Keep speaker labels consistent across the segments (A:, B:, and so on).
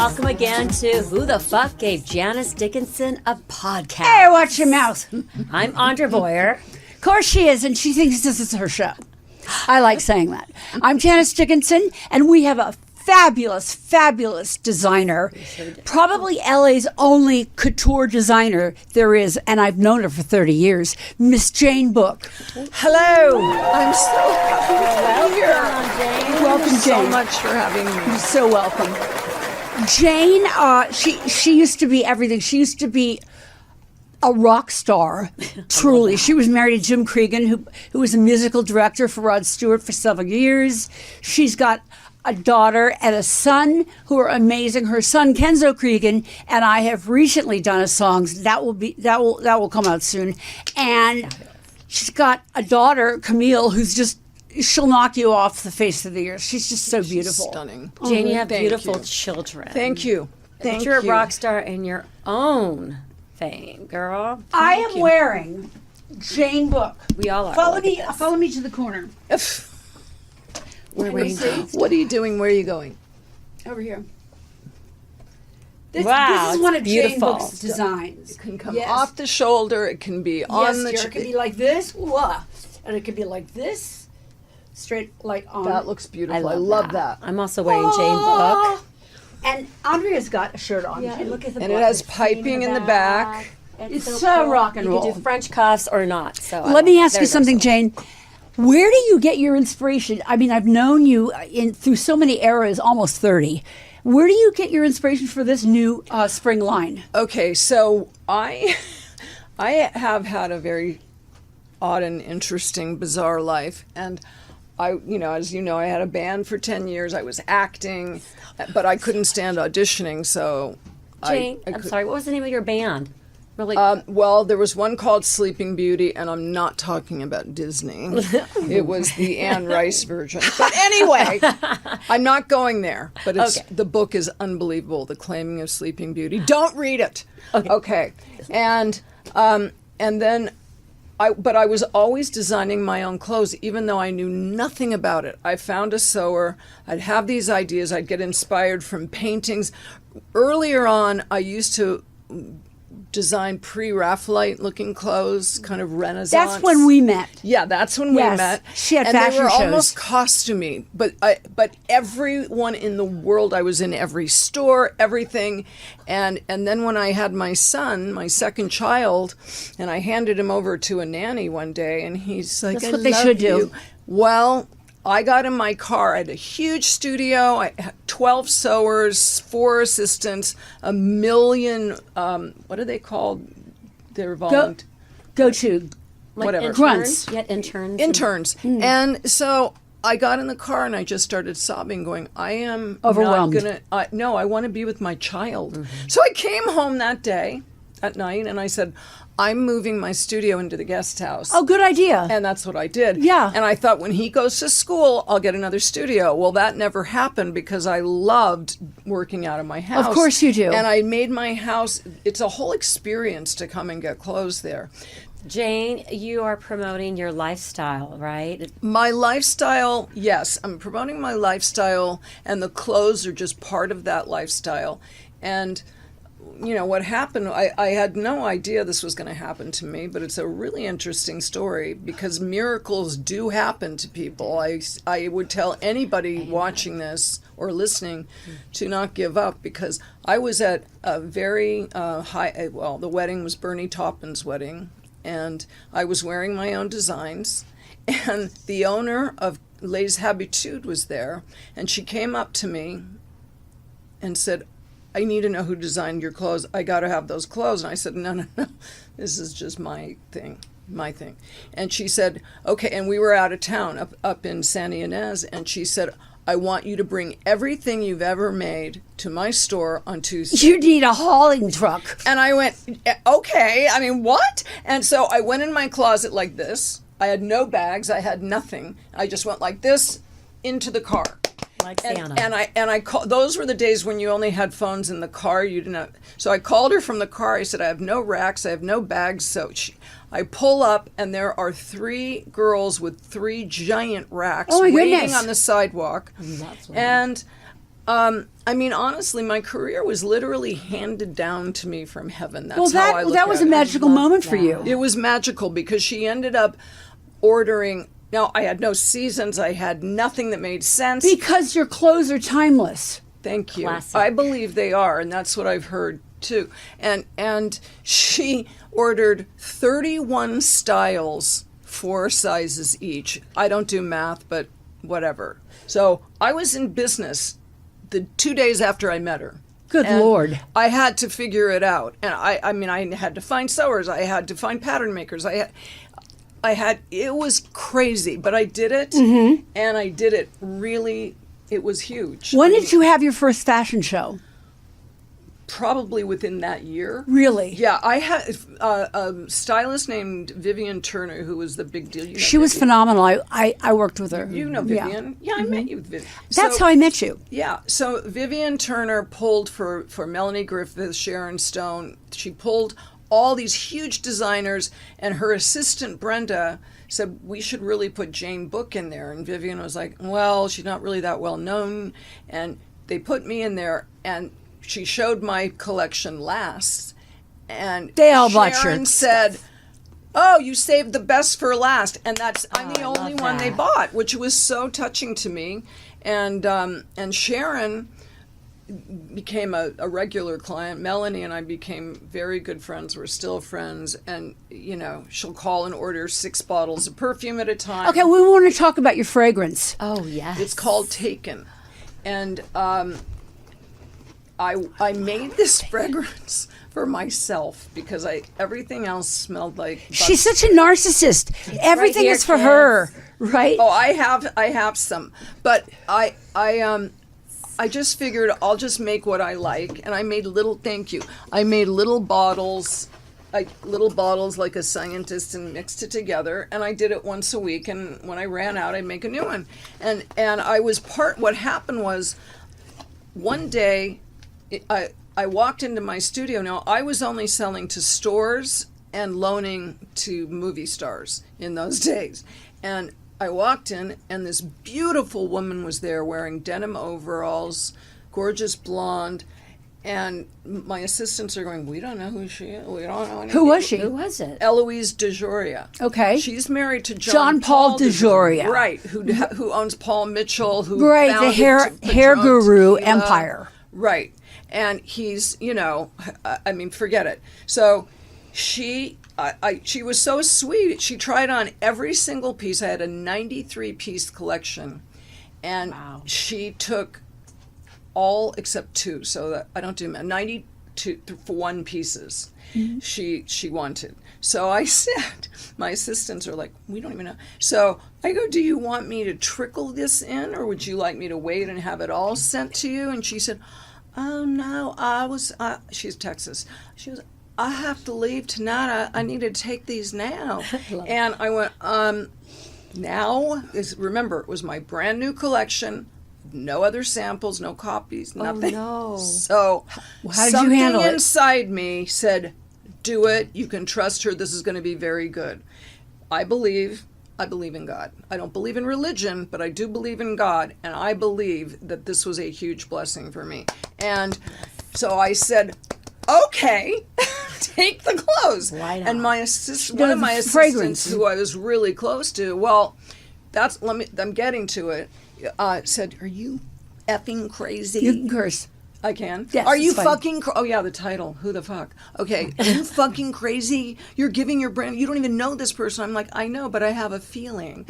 A: welcome again to Who the Fuck Gave Janice Dickinson a Podcast?
B: Hey, watch your mouth.
A: I'm Andrea Boyer.
B: Of course she is, and she thinks this is her show. I like saying that. I'm Janice Dickinson, and we have a fabulous, fabulous designer. Probably LA's only couture designer there is, and I've known her for 30 years, Miss Jane Booke.
C: Hello. I'm so happy to be here.
B: Welcome, Jane.
C: So much for having me.
B: You're so welcome. Jane, she used to be everything. She used to be a rock star, truly. She was married to Jim Cregan, who was a musical director for Rod Stewart for several years. She's got a daughter and a son who are amazing. Her son Kenzo Cregan and I have recently done a song that will come out soon. And she's got a daughter, Camille, who's just, she'll knock you off the face of the earth. She's just so beautiful.
C: She's stunning.
A: Jane, you have
C: Thank
A: beautiful
C: you.
A: children.
C: Thank you.
A: But you're a rock star in your own fame, girl.
B: I am wearing Jane Booke.
A: We all are.
B: Follow me to the corner.
A: We're wearing
C: What are you doing? Where are you going?
B: Over here.
A: Wow,
B: this is one of Jane
A: beautiful.
B: Booke's designs.
C: It can come
B: Yes.
C: off the shoulder. It can be on the.
B: Yes, dear, it could be like this, and it could be like this, straight like on.
C: That looks beautiful. I
A: love
C: love that.
A: I'm also wearing Jane Booke.
B: And Andrea's got a shirt on.
A: Yeah, and look at the
C: And it has piping in the back.
B: It's so rock and roll.
A: You can do French cuffs or not. So
B: Let me ask you something, Jane. Where do you get your inspiration? I mean, I've known you through so many eras, almost 30. Where do you get your inspiration for this new spring line?
C: Okay, so I have had a very odd and interesting, bizarre life, and as you know, I had a band for 10 years. I was acting, but I couldn't stand auditioning, so
A: Jane, I'm sorry, what was the name of your band? Really?
C: Well, there was one called Sleeping Beauty, and I'm not talking about Disney. It was the Anne Rice version. But anyway, I'm not going there. But the book is unbelievable, The Claiming of Sleeping Beauty. Don't read it. Okay. And then I was always designing my own clothes, even though I knew nothing about it. I found a sewer. I'd have these ideas. I'd get inspired from paintings. Earlier on, I used to design pre-Raphaelite looking clothes, kind of Renaissance.
B: That's when we met.
C: Yeah, that's when we met.
B: She had
C: and
B: fashion
C: they were
B: shows.
C: almost costumey, but everyone in the world, I was in every store, everything, and then when I had my son, my second child, and I handed him over to a nanny one day, and he's like,
B: That's
C: "I
B: what they
C: love
B: should
C: you."
B: do.
C: Well, I got in my car. I had a huge studio. I had 12 sewers, 4 assistants, a million. What are they called? They're volunteer.
B: Go to
C: whatever.
A: Interns?
B: Grunts.
A: You had interns.
C: Interns. And so I got in the car and I just started sobbing, going, I am
B: Overwhelmed.
C: not gonna. No, I want to be with my child. So I came home that day at night and I said, I'm moving my studio into the guest house.
B: Oh, good idea.
C: And that's what I did.
B: Yeah.
C: And I thought when he goes to school, I'll get another studio. Well, that never happened because I loved working out of my house.
B: Of course you do.
C: And I made my house, it's a whole experience to come and get clothes there.
A: Jane, you are promoting your lifestyle, right?
C: My lifestyle, yes. I'm promoting my lifestyle, and the clothes are just part of that lifestyle. And what happened, I had no idea this was going to happen to me, but it's a really interesting story because miracles do happen to people. I would tell anybody watching this or listening to not give up because I was at a very high, the wedding was Bernie Taupin's wedding, and I was wearing my own designs, and the owner of Les Habitudes was there, and she came up to me and said, I need to know who designed your clothes. I got to have those clothes. And I said, no. This is just my thing. And she said, okay. And we were out of town up in Santa Ynez. And she said, I want you to bring everything you've ever made to my store on Tuesday.
B: You need a hauling truck.
C: And I went, okay. I mean, what? And so I went in my closet like this. I had no bags. I had nothing. I just went like this into the car.
A: Like Santa.
C: And I call, those were the days when you only had phones in the car. You didn't have, so I called her from the car. I said, I have no racks. I have no bags. So I pull up, and there are 3 girls with 3 giant racks
B: Oh my
C: waiting
B: goodness.
C: on the sidewalk. And I mean, honestly, my career was literally handed down to me from heaven. That's
B: Well,
C: how I look
B: that was
C: at
B: a
C: it.
B: magical moment for you.
C: It was magical because she ended up ordering. Now, I had no seasons. I had nothing that made sense.
B: Because your clothes are timeless.
C: Thank you.
A: Classic.
C: I believe they are, and that's what I've heard too. And she ordered 31 styles, 4 sizes each. I don't do math, but whatever. So I was in business the 2 days after I met her.
B: Good
C: And
B: Lord.
C: I had to figure it out. And I mean, I had to find sewers. I had to find pattern makers. It was crazy, but I did it.
B: Mm-hmm.
C: And I did it really, it was huge.
B: When
C: I
B: did
C: mean,
B: you have your first fashion show?
C: Probably within that year.
B: Really?
C: Yeah, I had a stylist named Vivian Turner, who was the big deal. You know
B: She was
C: Vivian.
B: phenomenal. I worked with her.
C: You know
B: Yeah.
C: Vivian. Yeah, I met you with Vivian.
B: That's
C: So-
B: how I met you.
C: Yeah, so Vivian Turner pulled for Melanie Griffith, Sharon Stone. She pulled all these huge designers, and her assistant Brenda said, we should really put Jane Booke in there. And Vivian was like, well, she's not really that well known. And they put me in there, and she showed my collection last. And
B: They all bought your
C: Sharon said, oh, you saved the best for last. And I'm the
A: I
C: only
A: love
C: one they
A: that.
C: bought, which was so touching to me. And Sharon became a regular client. Melanie and I became very good friends. We're still friends. And, you know, she'll call and order 6 bottles of perfume at a time.
B: Okay, we want to talk about your fragrance.
A: Oh, yes.
C: It's called Taken. And I made this fragrance for myself because everything else smelled like
B: She's such a narcissist. Everything
A: here,
B: is for
A: kids.
B: her, right?
C: Oh, I have some, but I just figured I'll just make what I like, and I made I made little bottles, like a scientist, and mixed it together, and I did it once a week. And when I ran out, I'd make a new one. And what happened was, one day, I walked into my studio. Now, I was only selling to stores and loaning to movie stars in those days. And I walked in, and this beautiful woman was there wearing denim overalls, gorgeous blonde. And my assistants are going, we don't know who she is. We don't know anything.
B: Who was she?
A: Who was it?
C: Eloise DeJoria.
B: Okay.
C: She's married to
B: John Paul DeJoria.
C: Right, who owns Paul Mitchell, who
B: Right, the
C: founded
B: hair
C: Padron
B: guru
C: Tequila.
B: empire.
C: Right. And he's, I mean, forget it. So she was so sweet. She tried on every single piece. I had a 93-piece collection. And she took all except 2. So that I don't do math. 92 for 1 pieces. Mm-hmm. She wanted. So I said, my assistants are like, we don't even know. So I go, do you want me to trickle this in, or would you like me to wait and have it all sent to you? And she said, oh no, she's Texas. She was, I have to leave tonight. I need to take these now. And I went, now? Remember, it was my brand new collection. No other samples, no copies, nothing.
A: Oh, no.
C: So
B: How did you handle
C: something
B: it?
C: inside me said, do it. You can trust her. This is going to be very good. I believe in God. I don't believe in religion, but I do believe in God, and I believe that this was a huge blessing for me. And so I said, okay, take the clothes.
A: Right on.
C: And one of my
B: fragrance.
C: assistants, who I was really close to, well, I'm getting to it, said, are you effing crazy?
B: You can curse.
C: I can.
B: Yes,
C: Are you
B: it's fine.
C: fucking? Oh yeah, the title. Who the fuck? Okay. Are you fucking crazy? You're giving your brand. You don't even know this person. I'm like, I know, but I have a feeling.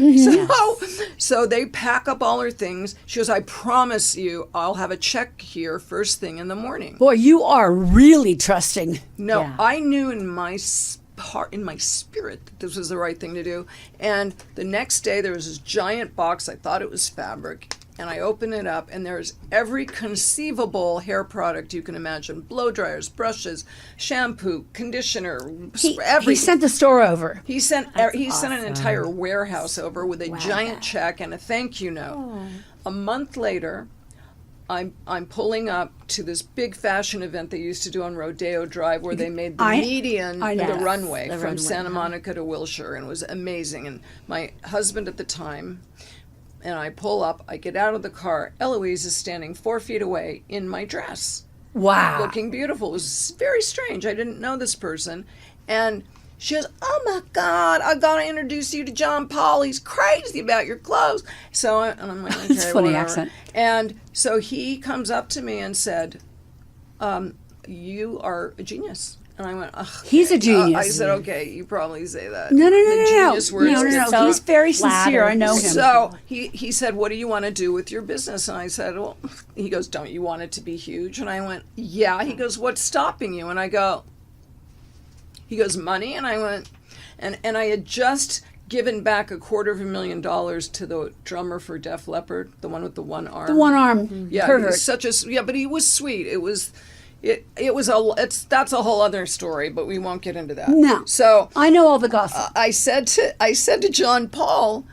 C: So they pack up all her things. She goes, I promise you, I'll have a check here first thing in the morning.
B: Boy, you are really trusting.
C: No,
A: Yeah.
C: I knew in my heart, in my spirit, that this was the right thing to do. And the next day, there was this giant box. I thought it was fabric. And I open it up, and there's every conceivable hair product you can imagine: blow dryers, brushes, shampoo, conditioner, everything.
B: He sent the store over.
C: He sent an
A: awesome.
C: entire warehouse over with a giant check and a thank you note. A month later, I'm pulling up to this big fashion event they used to do on Rodeo Drive, where they made the median,
B: I know.
C: the
B: Yes,
C: runway
A: the
C: from
A: runway,
C: Santa Monica to Wilshire, and it was amazing. And my husband at the time and I pull up. I get out of the car. Eloise is standing 4 feet away in my dress,
B: Wow.
C: looking beautiful. It was very strange. I didn't know this person. And she goes, "Oh my God, I gotta introduce you to John Paul. He's crazy about your clothes." And I'm like, okay,
B: It's a funny
C: whatever.
B: accent.
C: And so he comes up to me and said, "You are a genius." And I went, "Ugh."
B: He's a genius.
C: I said, "Okay, you probably say that."
B: No, no, no,
C: The
B: no,
C: genius
B: no.
C: words
B: No, no,
C: get
B: no.
A: so
B: He's very sincere.
A: flattered.
B: I know him.
C: So he said, "What do you want to do with your business?" And I said, "Well," he goes, "Don't you want it to be huge?" And I went, "Yeah." He goes, "What's stopping you?" And I go, he goes, "Money." And I went, and I had just given back $250,000 to the drummer for Def Leppard, the one with the one arm.
B: The one arm
C: Yeah,
B: pervert.
C: he's such a but he was sweet. That's a whole other story, but we won't get into that.
B: No.
C: So
B: I know all the gossip.
C: I said to John Paul,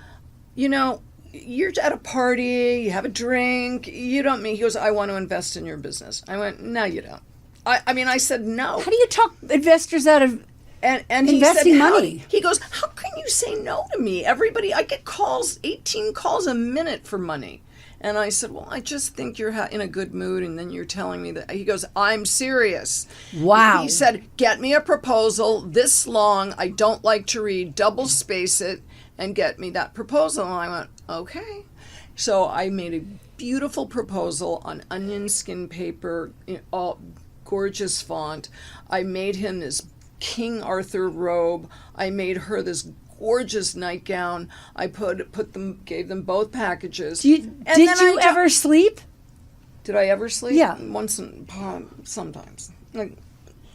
C: you're at a party, you have a drink, you don't mean. He goes, "I want to invest in your business." I went, "No, you don't." I said no.
B: How do you talk investors out of
C: And he
B: investing
C: said,
B: money?
C: He goes, "How can you say no to me? I get calls, 18 calls a minute for money." And I said, "Well, I just think you're in a good mood, and then you're telling me that." He goes, "I'm serious."
B: Wow.
C: He said, "Get me a proposal this long. I don't like to read. Double space it and get me that proposal." And I went, "Okay." So I made a beautiful proposal on onion skin paper, all gorgeous font. I made him this King Arthur robe. I made her this gorgeous nightgown. I gave them both packages.
B: Did you ever sleep?
C: Did I ever sleep?
B: Yeah.
C: Sometimes. Like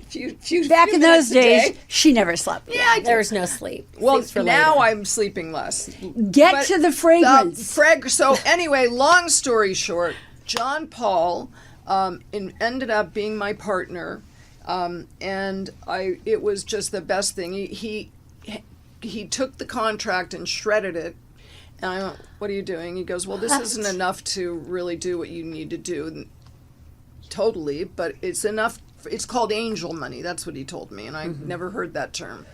C: few
B: Back
C: few
B: in
C: minutes
B: those
C: a
B: days,
C: day.
B: she never slept.
C: Yeah, I
A: There was no sleep.
C: Well,
A: Sleeps for
C: now
A: later.
C: I'm sleeping less.
B: Get
C: But
B: to the fragrance.
C: So anyway, long story short, John Paul ended up being my partner, and it was just the best thing. He took the contract and shredded it, and I went, "What are you doing?" He goes, "Well, this isn't enough to really do what you need to do, totally, but it's enough. It's called angel money." That's what he told me, and I've never heard that term.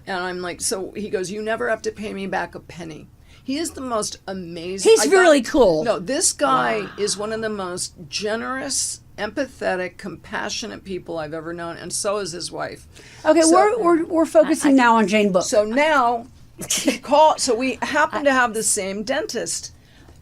C: And I'm like, so he goes, "You never have to pay me back a penny." He is the most amazing.
B: He's really cool.
C: No, this guy is one of the most generous, empathetic, compassionate people I've ever known, and so is his wife.
B: Okay,
C: So-
B: we're focusing now on Jane Booke.
C: So now, so we happen to have the same dentist.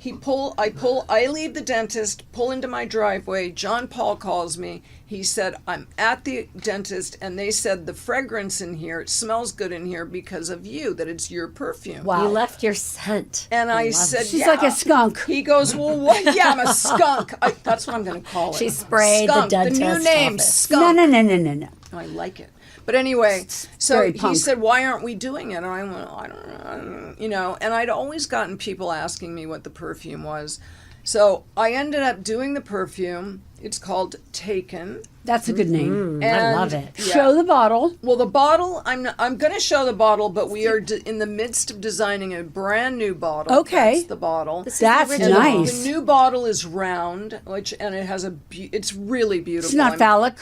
C: I leave the dentist, pull into my driveway. John Paul calls me. He said, "I'm at the dentist, and they said the fragrance in here, it smells good in here because of you, that it's your perfume."
B: Wow.
A: You left your scent.
C: And I
A: love
C: said,
A: it.
B: She's
C: "Yeah."
B: like a skunk.
C: He goes, "Well, what?" "Yeah, I'm a skunk." That's what I'm going to call it.
A: She sprayed the
C: Skunk.
A: dentist
C: The new name,
A: office.
C: skunk.
B: No.
C: I like it. But anyway, so
B: very
C: he
B: punk.
C: said, "Why aren't we doing it?" And I went, "I don't know, and I'd always gotten people asking me what the perfume was. So I ended up doing the perfume. It's called Taken.
B: That's a good name.
A: I love it.
C: Yeah.
B: Show the bottle.
C: Well, the bottle, I'm going to show the bottle, but we are in the midst of designing a brand new bottle.
B: Okay.
C: That's the bottle.
A: This is
B: That's
A: the original.
B: nice.
C: The new bottle is round, and it has it's really beautiful.
B: It's not phallic.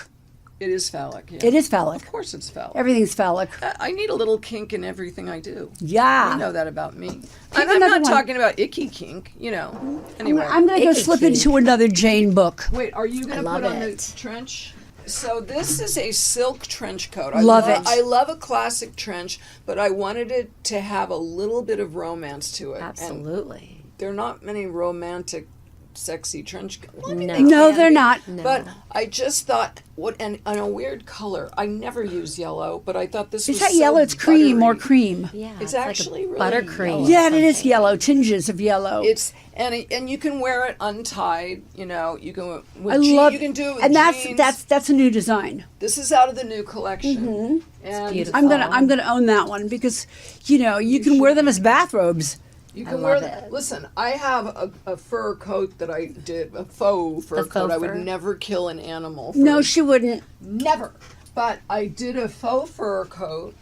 C: It is phallic. Yeah.
B: It is phallic.
C: Of course, it's phallic.
B: Everything's phallic.
C: I need a little kink in everything I do.
B: Yeah.
C: You know that about me.
B: Pick
C: And I'm
B: another
C: not
B: one.
C: talking about icky kink, Anyway.
B: I'm going to go
A: Icky
B: slip
A: kink.
B: into another Jane Booke.
C: Wait, are you going to
A: love
C: put on
A: it.
C: the trench? So this is a silk trench coat.
B: Love it.
C: I love a classic trench, but I wanted it to have a little bit of romance to it. And
A: Absolutely.
C: there are not many romantic, sexy trench coats. Well, I mean,
A: No.
C: they
B: No,
C: can
B: they're
C: be,
B: not.
C: But I just thought, and a weird color. I never use yellow, but I thought this
B: It's
C: was
B: not yellow, it's cream, more
C: buttery.
B: cream.
A: Yeah.
C: It's
A: like a
C: actually really
A: buttercream.
C: yellow.
B: Yeah, it is yellow, tinges of yellow.
C: It's and you can wear it untied. You can. With
B: I love
C: You can do it with
B: and
C: jeans.
B: that's a new design.
C: This is out of the new collection.
B: Mm-hmm.
C: And
A: beautiful.
B: I'm gonna own that one because you can wear them as bathrobes.
C: you
A: I
C: can wear
A: love
C: them.
A: it.
C: Listen, I have a fur coat that I did, a faux fur
A: The
C: coat.
A: faux
C: I would
A: fur?
C: never kill an animal.
B: No, she wouldn't.
C: Never. But I did a faux fur coat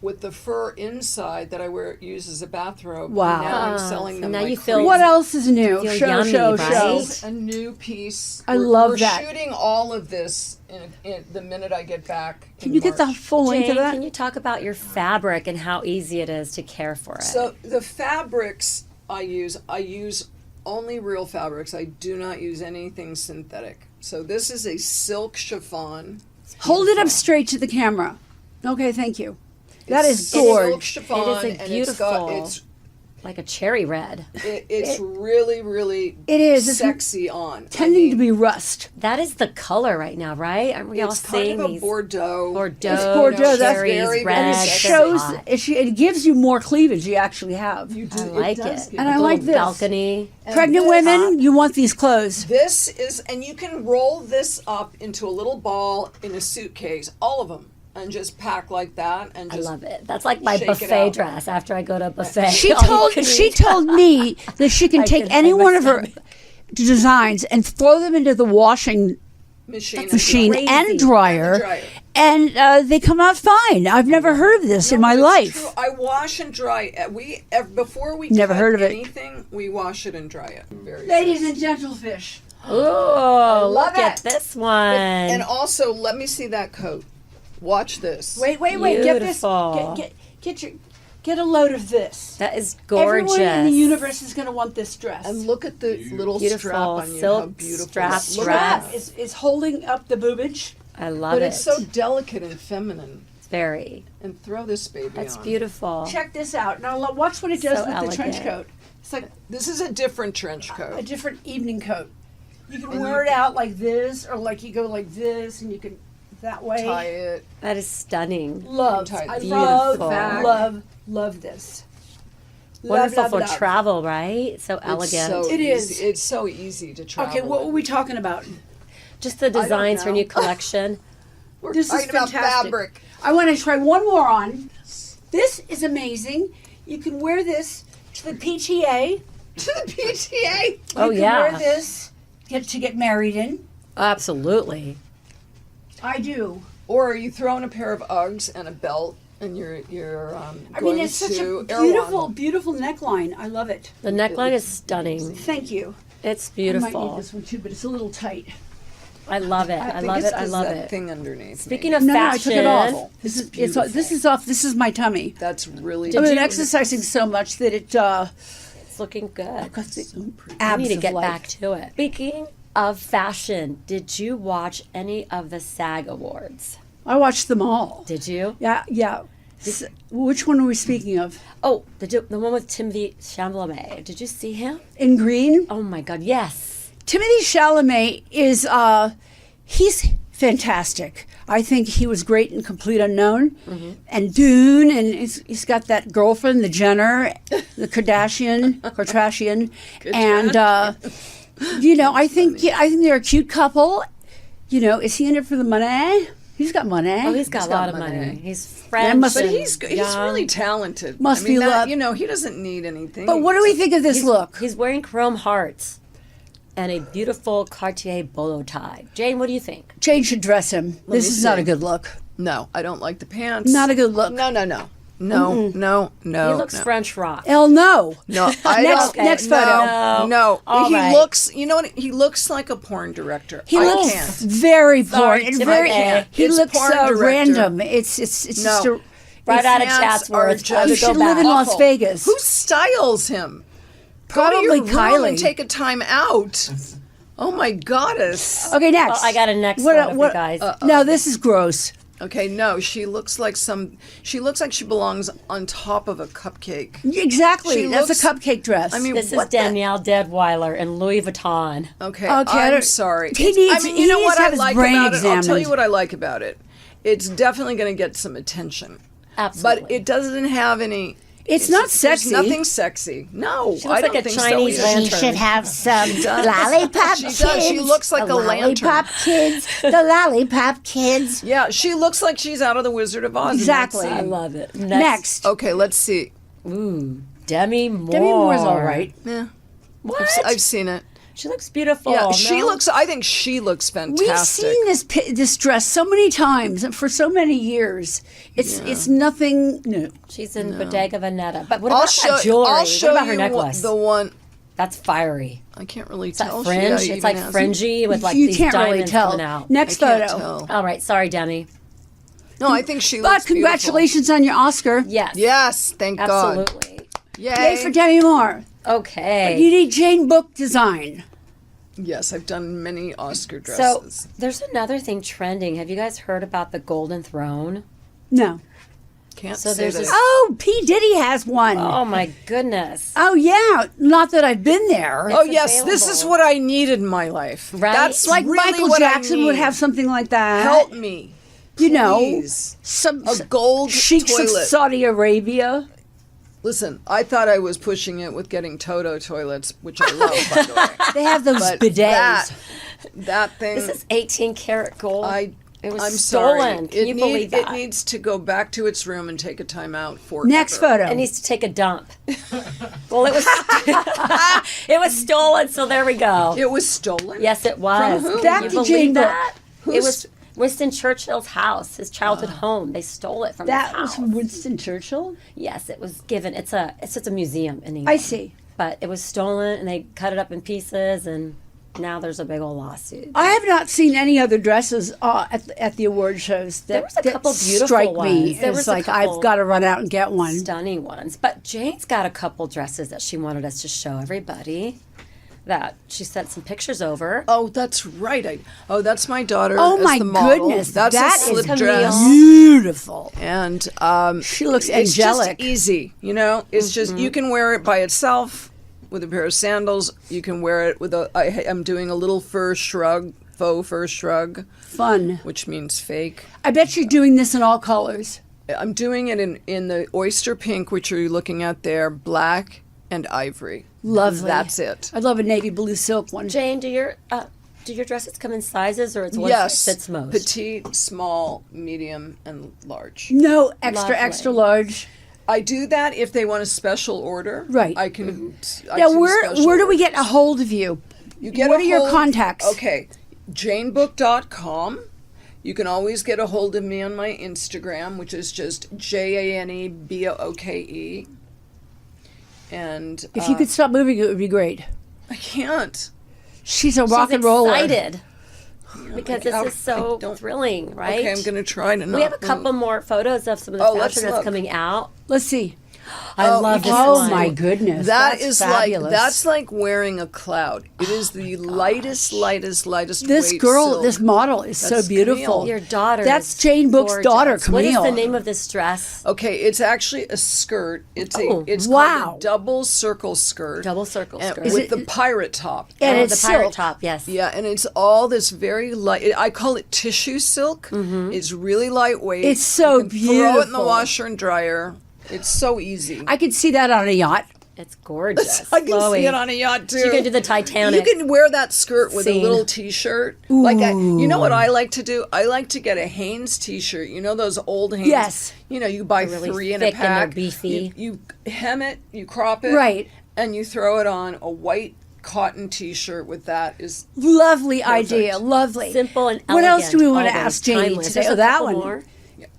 C: with the fur inside that I use as a bathrobe.
B: Wow.
C: And now I'm
A: Ah,
C: selling
A: so
C: them.
A: now
C: like
A: you feel-
C: crazy.
B: What else is new?
A: Feel
B: Show,
A: yummy,
B: show,
A: right?
B: show.
C: This is a new piece.
B: I love
C: we're
B: that.
C: shooting all of this in the minute I get back.
B: Can you get the full length
A: Jane,
B: of that?
A: can you talk about your fabric and how easy it is to care for it?
C: So the fabrics I use only real fabrics. I do not use anything synthetic. So this is a silk chiffon.
B: Hold it up straight to the camera. Okay, thank you. That is
C: Silk
B: gorgeous.
C: chiffon,
A: It is a
C: and
A: beautiful-
C: it's
A: Like a cherry red.
C: it's really, really
B: It is. It's
C: sexy on.
B: Tending to be rust.
A: That is the color right now, right? Aren't we all
C: It's kind
A: seeing
C: of a
A: these
C: Bordeaux.
A: Bordeaux,
B: It's Bordeaux, that's
A: cherries,
C: very, very
A: red?
B: And it
C: sexy.
B: shows,
A: hot.
B: it gives you more cleavage you actually have.
C: You do,
A: I like
C: does
A: it.
C: give
B: And
C: you-
B: I
A: A
B: like
A: little
B: this.
A: balcony.
C: And
B: Pregnant
C: this-
B: women, you want these clothes.
C: This is, and you can roll this up into a little ball in a suitcase, all of them, and just pack like that. And
A: I
C: just
A: love it. That's like my
C: shake it
A: buffet
C: out.
A: dress after I go to a buffet.
B: She
A: All you
B: told
A: can
B: she
A: eat.
B: told me that she can take
A: can-
B: any
A: I
B: one
A: must
B: of her designs and throw them into the washing
C: machine,
B: machine
A: crazy.
B: and dryer, and they come out fine. I've never heard of this in my
C: It's
B: life.
C: true. I wash and dry. Before we
B: Never
C: cut
B: heard of it.
C: anything, we wash it and dry it. Very
B: Ladies and gentlefish.
A: Oh,
B: love
A: look at
B: it.
A: this one.
C: And also, let me see that coat. Watch this.
B: Wait, get this.
A: Beautiful.
B: Get a load of this.
A: That is gorgeous.
B: Everyone in the universe is going to want this dress.
C: And look at the little
A: Beautiful
C: strap on you.
A: silk
C: How beautiful.
A: strap
C: Look
A: dress.
C: at that.
B: It's holding up the boobage.
A: I love
C: But
A: it.
C: it's so delicate and feminine.
A: It's very.
C: And throw this baby
A: That's
C: on.
A: beautiful.
B: Check this out. Now watch what it does
A: So
B: with the trench
A: elegant.
B: coat. It's like
C: This is a different trench
B: a
C: coat.
B: different evening coat. You can wear it out like this, or like you go like this, and you can that way.
C: Tie it.
A: That is stunning.
B: Love,
C: Tie it
B: I
A: beautiful.
B: love this.
A: Wonderful
B: love,
A: for
B: love.
A: travel, right? So elegant.
C: It's so
B: It is.
C: easy. It's so easy to travel.
B: Okay, what were we talking about?
A: Just the designs for
C: know.
A: new collection.
C: We're
B: This is
C: talking about
B: fantastic.
C: fabric.
B: I want to try one more on. This is amazing. You can wear this to the PTA.
C: To the PTA.
A: Oh,
B: You can
A: yeah.
B: wear this to get married in.
A: Absolutely.
B: I do.
C: Or you throw in a pair of Uggs and a belt, and you're
B: I
C: going
B: mean, it's such a
C: to
B: beautiful,
C: Erewhon.
B: beautiful neckline. I love it.
A: The neckline is stunning.
B: Thank you.
A: It's
B: I might
A: beautiful.
B: need this one too, but it's a little tight.
A: I love it. I
C: think
A: love
C: it's
A: it. I
C: 'cause
A: love
C: that
A: it.
C: thing underneath.
A: Speaking
C: me.
A: of
B: No, I
A: fashion,
B: took it off. This is
C: beautiful.
B: this is off. This is my tummy.
C: That's really.
B: I've been
A: you-
B: exercising so much that it
A: it's looking good.
B: got the
A: I
B: abs
A: need to
B: of
A: get
B: life.
A: back to it. Speaking of fashion, did you watch any of the SAG Awards?
B: I watched them all.
A: Did you?
B: Yeah, yeah. Which one are we speaking of?
A: Oh, the one with Timothy Chalamet. Did you see him?
B: In green?
A: Oh my God, yes.
B: Timothy Chalamet is he's fantastic. I think he was great in Complete Unknown and Dune, and he's got that girlfriend, the Jenner, the Kardashian, and I think they're a cute couple. You know, is he in it for the money? He's got money.
A: Oh, he's got a
C: got
A: lot of
C: money.
A: money. He's French.
B: must-
C: But
A: and
C: he's
A: young.
C: really talented.
B: Must
C: I mean,
B: be
C: that,
B: love.
C: You know, he doesn't need anything.
B: But what do we think of this look?
A: He's wearing chrome hearts and a beautiful Cartier bolo tie. Jane, what do you think?
B: Jane should dress him. This
C: me
B: is not
C: see.
B: a good look.
C: No, I don't like the pants.
B: Not a good look.
C: No. No.
A: He looks
C: no.
A: French rock.
B: No.
C: No, I
B: Next-
C: don't.
B: next
C: no,
B: photo.
C: No,
A: All
C: he
A: right.
C: looks. You know what? He looks like a porn director.
B: He
C: I
B: looks
C: can't.
B: very
A: Sorry,
B: boring.
A: Timothy.
B: Very. He
C: It's
B: looks
C: porn director.
B: random. It's just
C: No.
B: a.
A: Right out of
C: pants are
A: Chatsworth.
C: just-
B: You
A: Go
B: should live in
A: back.
B: Las
C: Awful.
B: Vegas.
C: Who styles him?
B: Probably
C: Go to your room
B: Kylie.
C: and take a time out. Oh my goddess.
B: Okay, next.
A: Well, I got a next photo for you guys.
B: No, this is gross.
C: Okay, no, she looks like she belongs on top of a cupcake.
B: Exactly.
C: She
B: That's
C: looks-
B: a cupcake dress.
C: I mean,
A: This is
C: what the-
A: Danielle Deadweiler in Louis Vuitton.
C: Okay,
B: I
C: I'm
B: don't-
C: sorry.
B: He
C: It's-
B: needs-
C: I mean,
B: he
C: you know
B: needs
C: what
B: to
C: I
B: have his
C: like
B: brain
C: about it? I'll tell
B: examined.
C: you what I like about it. It's definitely going to get some attention.
A: Absolutely.
C: But it doesn't have any.
B: It's not sexy.
C: There's nothing sexy. No,
A: She looks
C: I don't
A: like a
C: think
A: Chinese
C: so.
A: lantern.
B: She should have some
C: does.
B: lollipop
C: She
B: kids.
C: does. She looks like
B: the
C: a lantern.
B: lollipop kids. The lollipop kids.
C: Yeah, she looks like she's out of the Wizard of Oz. in that
B: Exactly.
A: I
C: scene.
A: love it.
B: Next.
C: Okay, let's see.
A: Ooh, Demi Moore.
B: Demi Moore's all right.
C: Yeah,
A: What?
C: I've seen it.
A: She looks beautiful.
C: Yeah, she
A: no?
C: looks. I think she looks fantastic.
B: We've seen this dress so many times and for so many years. It's nothing new.
A: She's in Bodega Veneta. But what
C: I'll
A: about
C: show.
A: that jewelry?
C: I'll show
A: what about her
C: you
A: necklace?
C: the one.
A: That's fiery.
C: I can't really
A: Is that
C: tell.
A: fringe?
C: She
A: It's like
C: even has-
A: fringy with like
B: you
A: these
B: can't really
A: diamonds
B: tell.
A: coming out.
B: Next
C: I can't
B: photo.
C: tell.
A: All right, sorry, Demi.
C: No, I think she
B: But
C: looks
B: congratulations on your Oscar.
A: Yes.
C: Beautiful. Yes, thank God.
A: Absolutely.
C: Yay.
B: Yay for Demi Moore.
A: Okay.
B: You need Jane Booke design.
C: Yes, I've done many Oscar
A: So
C: dresses.
A: there's another thing trending. Have you guys heard about the Golden Throne?
B: No.
C: Can't
A: so
C: say
A: there's
C: that.
A: this-
B: Oh, P. Diddy has one.
A: Oh my goodness.
B: Oh, yeah. Not that I've been there.
C: Oh yes, this is
A: available.
C: what I needed in my life.
A: Right?
C: That's
B: Like
C: really
B: Michael
C: what I
B: Jackson would
C: need.
B: have something like that.
C: Help me,
B: You know,
C: please.
B: some
C: A gold
B: sheiks of
C: toilet.
B: Saudi Arabia.
C: Listen, I thought I was pushing it with getting Toto toilets, which I love, by the way.
B: They have those
C: But
B: bidets.
C: that thing,
A: This is 18 karat gold. It was
C: I'm
A: stolen.
C: sorry.
A: Can you believe that?
C: It needs to go back to its room and take a time out for
B: Next photo.
A: It needs to take a dump. Well, it was it was stolen, so there we go.
C: It was stolen.
A: Yes, it was.
C: From who?
B: Back
A: Can
B: to
A: you
B: Jane
A: believe
B: Booke.
A: that? It was Winston Churchill's house, his childhood home. They stole it from
B: That
A: his
B: was
A: house.
B: Winston Churchill?
A: Yes, it was given. It's just a museum in England.
B: I see.
A: But it was stolen, and they cut it up in pieces, and now there's a big old lawsuit.
B: I have not seen any other dresses at the award shows that,
A: There was a couple
B: that
A: beautiful
B: strike me.
A: ones. There
B: It's
A: was a
B: like
A: couple
B: I've got to run out and get one.
A: Stunning ones. But Jane's got a couple dresses that she wanted us to show everybody. That she sent some pictures over.
C: Oh, that's right. That's my daughter.
B: Oh
C: as
B: my
C: the model.
B: goodness,
C: That's
B: that
C: a slip
A: is
C: dress.
A: Camille.
B: Beautiful.
C: And
B: She looks
C: it's
B: angelic.
C: just easy, you know. It's just you can wear it by itself with a pair of sandals. You can wear it with I'm doing a little faux fur shrug,
B: Fun.
C: which means fake.
B: I bet you're doing this in all colors.
C: I'm doing it in the oyster pink, which you're looking at there, black and ivory.
B: Lovely.
C: That's it.
B: I'd love a navy blue silk one.
A: Jane, do your dresses come in sizes, or it's one
C: Yes,
A: that fits most?
C: petite, small, medium, and large.
B: No extra,
A: Lovely.
B: extra large.
C: I do that if they want a special order.
B: Right.
C: I can. I
B: Now,
C: do
B: where
C: special
B: do we
C: orders.
B: get a hold of you?
C: You get
B: What
C: a
B: are your
C: hold-
B: contacts?
C: Okay, janebook.com. You can always get a hold of me on my Instagram, which is just JANEBOOKE. And
B: If you could stop moving, it would be great.
C: I can't.
B: She's a rock
A: She's
B: and roller.
A: excited because this is so
C: don't-
A: thrilling, right?
C: Okay, I'm going to try to not.
A: We have a couple more photos of some of the
C: Oh, let's
A: fashion that's
C: look.
A: coming out.
B: Let's see.
A: I love this
B: Oh
A: one.
B: my goodness.
C: That
B: that's
C: is
B: fabulous.
C: that's like wearing a cloud. It is the lightest
B: This
C: weight
B: girl,
C: silk.
B: this model is so
C: That's
B: beautiful.
C: Camille.
A: Your daughter.
B: That's
A: is
B: Jane Booke's
A: gorgeous.
B: daughter,
A: What is the
B: Camille.
A: name of this dress?
C: Okay, it's actually a skirt. It's
A: Oh,
C: it's
B: wow.
C: called a double circle skirt.
A: Double circle
C: and
A: skirt.
C: with the pirate top.
B: And
A: Oh,
B: it's
A: the pirate
B: silk.
A: top, yes.
C: Yeah, and it's all this very light. I call it tissue silk. It's really lightweight.
B: It's so
C: you can Throw it in the
B: beautiful.
C: washer and dryer. It's so easy.
B: I could see that on a yacht.
A: It's gorgeous.
C: I can
A: Chloe.
C: see it on a yacht too.
A: You can do the Titanic.
C: You can wear that skirt with
A: Scene.
C: a little T-shirt. You know what I like to do? I like to get a Hanes T-shirt. You know those old Hanes?
B: Yes.
C: You know, you buy
A: They're really
C: 3 in
A: thick
C: a
A: and they're
C: pack.
A: beefy.
C: You hem it, you crop it,
B: Right.
C: and you throw it on a white cotton T-shirt with that is
B: Lovely idea. Lovely.
A: Simple and
B: What else do we
A: elegant,
B: want to
A: always
B: ask Jane
A: timeless.
B: today?
A: There's
B: Oh,
A: a
B: that
A: couple
B: one.
A: more.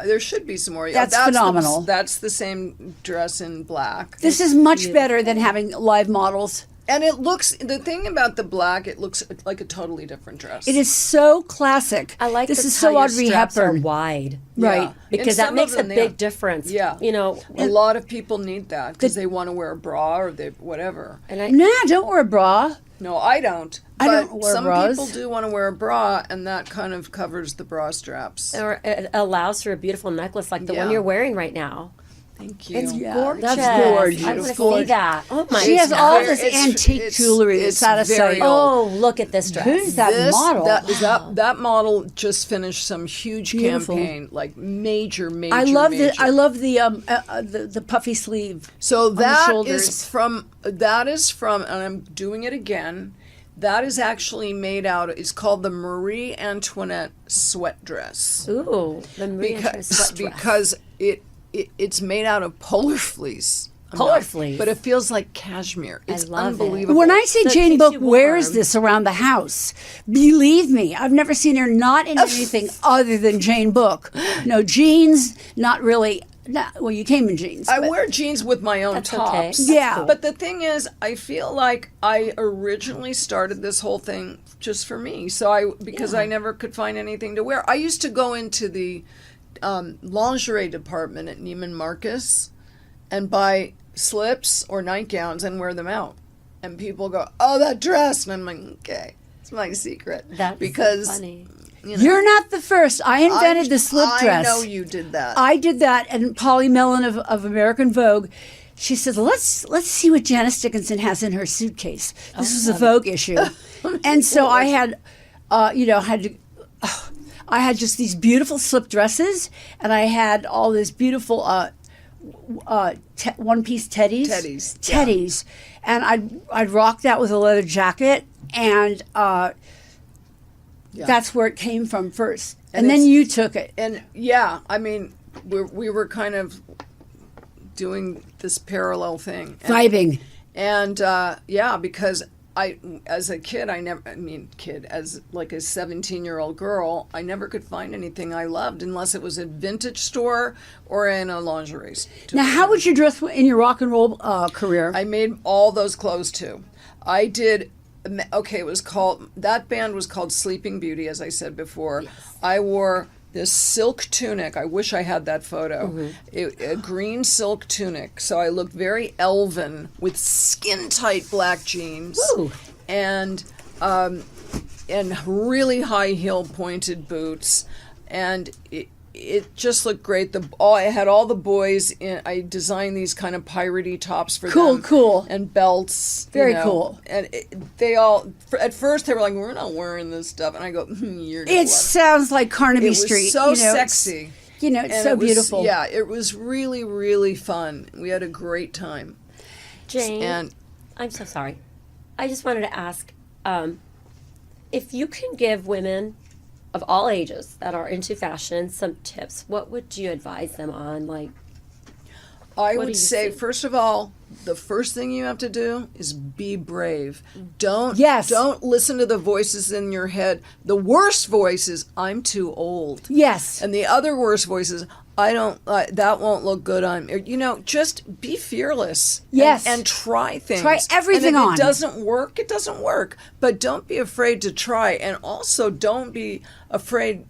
C: there should be some more.
B: That's phenomenal.
C: That's the same dress in black.
B: This is much better than having live models.
C: And it looks, the thing about the black, it looks like a totally different dress.
B: It is so classic.
A: I like
B: this
A: the
B: is so Audrey
A: straps are
B: Hepburn.
A: wide.
B: Right.
C: Yeah.
A: Because
C: And
A: that
C: some
A: makes
C: of
A: a
C: them,
A: big
C: yeah.
A: difference.
C: Yeah.
A: You know,
C: A lot of people need that because they want to wear a bra or they whatever.
A: and I,
B: Nah, don't wear a bra.
C: No, I don't.
B: I
C: But
B: don't wear
C: some
B: bras.
C: people do want to wear a bra, and that kind of covers the bra straps.
A: or it allows for a beautiful necklace like the one
C: Yeah.
A: you're wearing right now.
C: Thank you.
A: It's
B: Yeah,
A: gorgeous.
B: that's gorgeous.
A: I want to
C: Beautiful.
A: see that. Oh my
B: She has
A: God.
B: all
C: very-
B: this antique jewelry
C: it's
B: that's out of
C: very
B: sight.
C: old.
A: Oh, look at this dress.
B: Who's that
C: This,
B: model?
C: that model just finished some huge
B: Beautiful.
C: campaign, like major.
B: I love
C: major.
B: the the puffy sleeve.
C: So
B: the
C: that
B: shoulders.
C: is from, and I'm doing it again. That is actually made out. It's called the Marie Antoinette sweat dress
A: Ooh, the Marie Antoinette sweat dress.
C: because it's made out of polar fleece.
A: Polar fleece.
C: But it feels like cashmere. It's
A: love it.
C: unbelievable.
B: When I say
A: So it
B: Jane
A: keeps
B: Booke
A: you
B: wears
A: warm.
B: this around the house, believe me, I've never seen her not in anything other than Jane Booke. No jeans, not really. Well, you came in jeans.
C: I
B: but-
C: wear jeans with my own
A: That's okay.
C: tops.
A: That's
B: Yeah.
A: cool.
C: But the thing is, I feel like I originally started this whole thing just for me. So because I never could find anything to wear. I used to go into the lingerie department at Neiman Marcus and buy slips or nightgowns and wear them out. And people go, "Oh, that dress," and I'm like, "Okay, it's my secret."
A: That's
C: because
A: so funny.
C: you know,
B: You're not the first. I invented the slip dress.
C: I know you did that.
B: I did that, and Polly Mellon of American Vogue, she said, let's see what Janice Dickinson has in her suitcase. This was a Vogue issue. And so I had, I had just these beautiful slip dresses, and I had all this beautiful one-piece teddies.
C: Teddies, yeah.
B: And I'd rock that with a leather jacket, and that's where it came from first. And then you took it.
C: And yeah, I mean, we were kind of doing this parallel thing.
B: Vibing.
C: And yeah, because as a kid, as like a 17-year-old girl, I never could find anything I loved unless it was a vintage store or in a lingerie store.
B: Now, how would you dress in your rock and roll career?
C: I made all those clothes too. I did. Okay, that band was called Sleeping Beauty, as I said before. Yes. I wore this silk tunic. I wish I had that photo. A green silk tunic. So I looked very elven with skin-tight black jeans.
A: Woo.
C: And really high heel pointed boots. And it just looked great. I had all the boys in. I designed these kind of piratey tops for them.
B: Cool.
C: And belts.
B: Very cool.
C: And they all, at first they were like, "We're not wearing this stuff." And I go, "You're not."
B: It sounds like Carnaby
C: It was
B: Street.
C: so sexy.
B: It's so beautiful.
C: Yeah, it was really, really fun. We had a great time.
A: Jane,
C: And
A: I'm so sorry. I just wanted to ask if you can give women of all ages that are into fashion some tips, what would you advise them on? Like,
C: I would say, first of all, the first thing you have to do is be brave. Don't listen to the voices in your head. The worst voice is, "I'm too old."
B: Yes.
C: And the other worst voice is, "I don't, that won't look good on," just be fearless.
B: Yes.
C: And try things.
B: Try everything
C: and if
B: on.
C: it doesn't work, it doesn't work. But don't be afraid to try. And also don't be afraid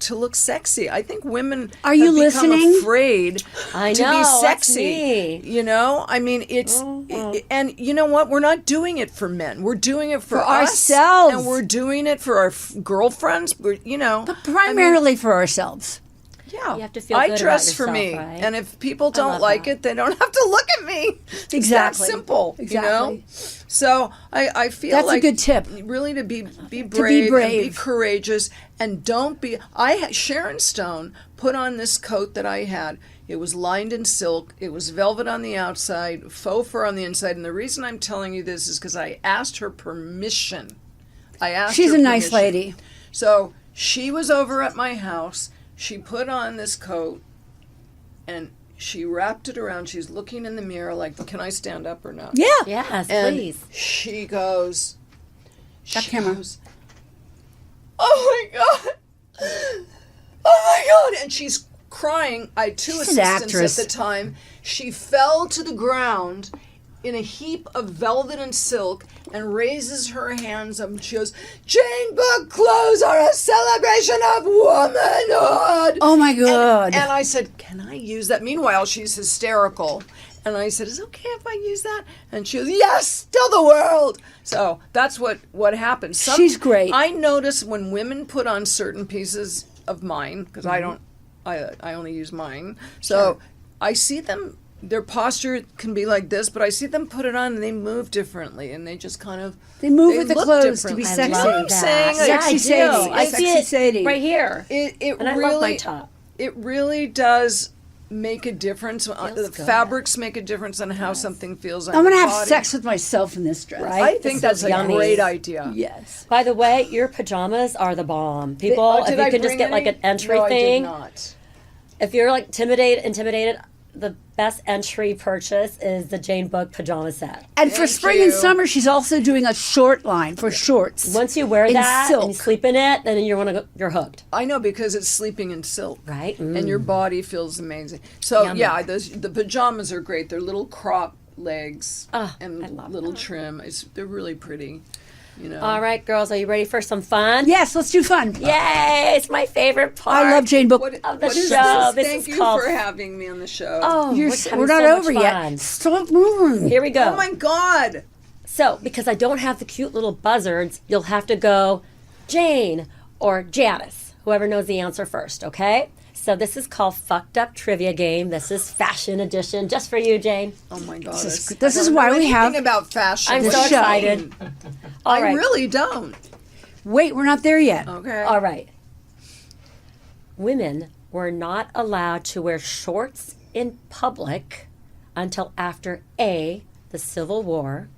C: to look sexy. I think women
B: Are you
C: have become
B: listening?
C: afraid
A: I
C: to
A: know,
C: be
A: that's
C: sexy.
A: me.
C: I mean, it's and you know what? We're not doing it for men. We're doing it for us,
B: ourselves.
C: and we're doing it for our girlfriends.
B: But primarily for ourselves.
C: Yeah,
A: You have to feel
C: I
A: good
C: dress
A: about
C: for
A: yourself,
C: me,
A: right?
C: and if people don't
A: love
C: like
A: that.
C: it, they don't have to look at me.
B: Exactly.
C: It's that simple.
B: Exactly.
C: So I feel
B: That's a
C: like
B: good tip.
C: Really, to be brave, and be courageous, and don't be. Sharon Stone put on this coat that I had. It was lined in silk. It was velvet on the outside, faux fur on the inside. And the reason I'm telling you this is because I asked her permission.
B: She's a nice lady.
C: So she was over at my house. She put on this coat, and she wrapped it around. She's looking in the mirror like, "Can I stand up or not?"
B: Yeah.
A: Yes,
C: And
A: please.
C: she goes,
B: camera.
C: "Oh my God. Oh my God." And she's crying. I had two
B: She's an
C: assistants
B: actress.
C: at the time. She fell to the ground in a heap of velvet and silk and raises her hands up and she goes, "Jane Booke clothes are a celebration of womanhood."
B: Oh my God.
C: And I said, "Can I use that?" Meanwhile, she's hysterical. And I said, "Is it okay if I use that?" And she goes, "Yes, tell the world." So that's what happens.
B: She's great.
C: I notice when women put on certain pieces of mine, because I only use mine. So I see them, their posture can be like this, but I see them put it on and they move differently, and they just kind of
B: They move with the
C: look
B: clothes to
C: different.
B: be
A: I
B: sexy.
A: love that.
C: Saying,
A: Yeah,
B: Sexy
A: I do.
B: Sadie.
A: I
B: Sexy
A: see it
B: Sadie.
A: right here.
C: It
A: And I
C: really,
A: love my top.
C: It really does make a difference. The
A: good.
C: fabrics make a difference on how something feels on
B: I'm going to
C: your
B: have
C: body.
B: sex with myself in this dress.
A: Right?
C: I
A: This
C: think
A: is
C: that's a
A: yummy.
C: great idea.
B: Yes.
A: By the way, your pajamas are the bomb. People,
C: Oh,
A: if
C: did
A: you
C: I
A: can just
C: bring
A: get like
C: any?
A: an entry
C: No,
A: thing.
C: I did not.
A: If you're like intimidated, the best entry purchase is the Jane Booke pajama set.
B: And for
C: Thank
B: spring and
C: you.
B: summer, she's also doing a short line for shorts.
A: Once you wear
B: In
A: that
B: silk.
A: and you sleep in it, then you're hooked.
C: I know, because it's sleeping in silk.
A: Right?
C: And your body feels amazing. So
A: Yummy.
C: yeah, the pajamas are great. They're little crop legs
A: I
C: and
A: love
C: little
A: that.
C: trim. They're really pretty. You know.
A: All right, girls, are you ready for some fun?
B: Yes, let's do fun.
A: Yay! It's my favorite part.
B: I love Jane Booke.
A: of the
C: What is
A: show.
C: this?
A: This
C: Thank
A: is
C: you
A: called-
C: for having me on the show.
A: Oh,
B: We're not over
A: fun.
B: yet. Stop moving.
A: Here we go.
C: Oh my God.
A: So, because I don't have the cute little buzzards, you'll have to go Jane or Janice, whoever knows the answer first, okay? So this is called Fucked Up Trivia Game. This is fashion edition, just for you, Jane.
C: Oh my God.
B: This is why we have.
C: about fashion.
A: I'm
B: The
A: so
B: show.
A: excited. All
C: I
A: right.
C: really don't.
B: Wait, we're not there yet.
C: Okay.
A: All right. Women were not allowed to wear shorts in public until after A, the Civil War,